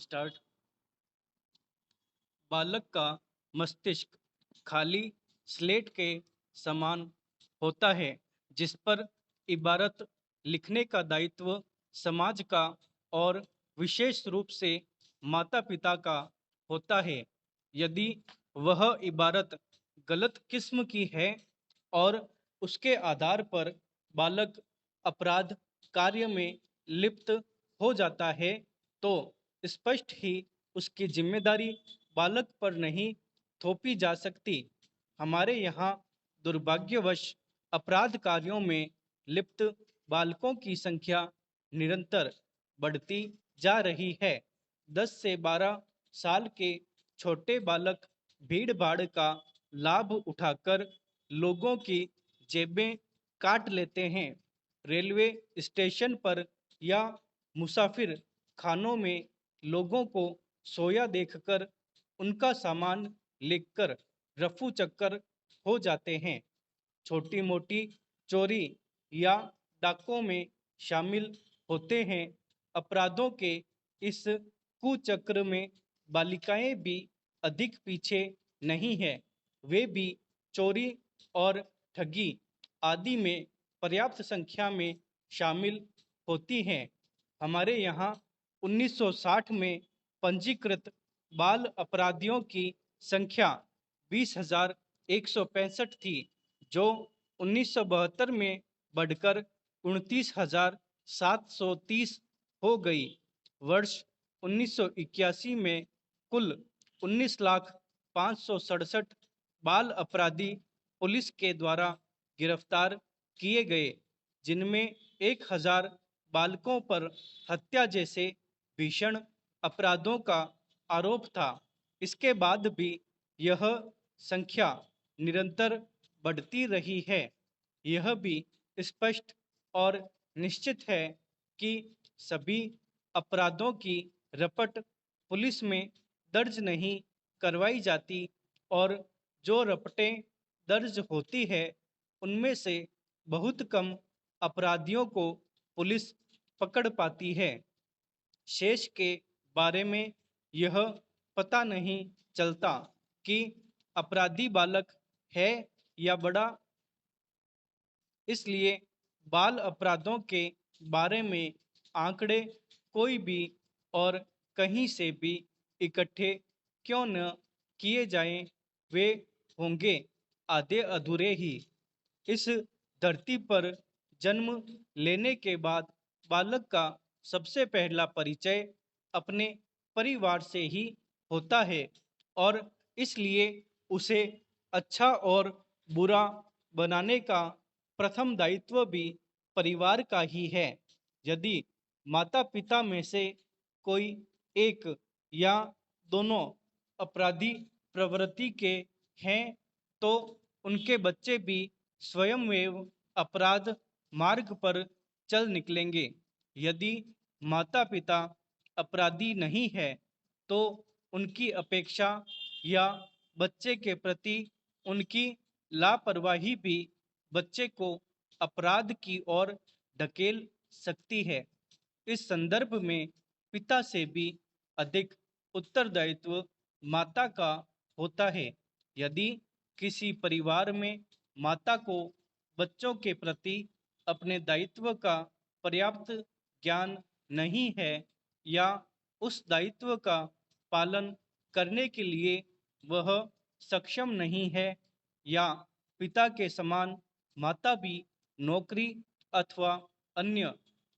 Start. बालक का मस्तिष्क खाली स्लेट के समान होता है, जिस पर इबारत लिखने का दायित्व समाज का और विशेष रूप से माता पिता का होता है। यदि वह इबारत गलत किस्म की है और उसके आधार पर बालक अपराध कार्य में लिप्त हो जाता है, तो स्पष्ट ही उसकी जिम्मेदारी बालक पर नहीं थोपी जा सकती। हमारे यहाँ दुर्भाग्यवश अपराध कार्यों में लिप्त बालकों की संख्या निरंतर बढ़ती जा रही है। 10 से 12 साल के छोटे बालक भीड़ भाड़ का लाभ उठाकर लोगों की जेबें काट लेते हैं। रेलवे स्टेशन पर या मुसाफिर खानों में लोगों को सोया देखकर उनका सामान लेकर रफू चक्कर हो जाते हैं। छोटी मोटी चोरी या डाकों में शामिल होते हैं। अपराधों के इस कुचक्र में बालिकाएं भी अधिक पीछे नहीं है। वे भी चोरी और ठगी आदि में पर्याप्त संख्या में शामिल होती हैं। हमारे यहाँ 1960 में पंजीकृत बाल अपराधियों की संख्या 20,165 थी, जो 1972 में बढ़कर 29,730 हो गई। वर्ष 1981 में कुल 19,567 बाल अपराधी पुलिस के द्वारा गिरफ्तार किए गए, जिनमें 1,000 बालकों पर हत्या जैसे भीषण अपराधों का आरोप था। इसके बाद भी यह संख्या निरंतर बढ़ती रही है। यह भी स्पष्ट और निश्चित है कि सभी अपराधों की रपट पुलिस में दर्ज नहीं करवाई जाती और जो रपटें दर्ज होती है उनमें से बहुत कम अपराधियों को पुलिस पकड़ पाती है। शेष के बारे में यह पता नहीं चलता कि अपराधी बालक है या बड़ा। इसलिए बाल अपराधों के बारे में आंकड़े कोई भी और कहीं से भी इकट्ठे क्यों न किए जाएं, वे होंगे आधे अधूरे ही। इस धरती पर जन्म लेने के बाद बालक का सबसे पहला परिचय अपने परिवार से ही होता है और इसलिए उसे अच्छा और बुरा बनाने का प्रथम दायित्व भी परिवार का ही है। यदि माता पिता में से कोई एक या दोनों अपराधी प्रवृत्ति के हैं, तो उनके बच्चे भी स्वयंमेव अपराध मार्ग पर चल निकलेंगे। यदि माता पिता अपराधी नहीं है, तो उनकी अपेक्षा या बच्चे के प्रति उनकी लापरवाही भी बच्चे को अपराध की ओर ढकेल सकती है। इस संदर्भ में पिता से भी अधिक उत्तरदायित्व माता का होता है। यदि किसी परिवार में माता को बच्चों के प्रति अपने दायित्व का पर्याप्त ज्ञान नहीं है या उस दायित्व का पालन करने के लिए वह सक्षम नहीं है, या पिता के समान माता भी नौकरी अथवा अन्य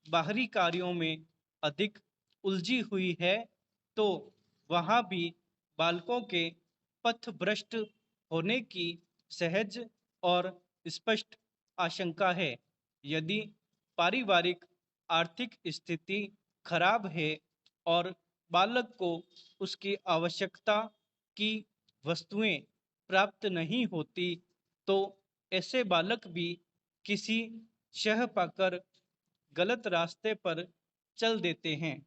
बाहरी कार्यों में अधिक उलझी हुई है, तो वहाँ भी बालकों के पथभ्रष्ट होने की सहज और स्पष्ट आशंका है। यदि पारिवारिक आर्थिक स्थिति खराब है और बालक को उसकी आवश्यकता की वस्तुएं प्राप्त नहीं होती, तो ऐसे बालक भी किसी शह पाकर गलत रास्ते पर चल देते हैं।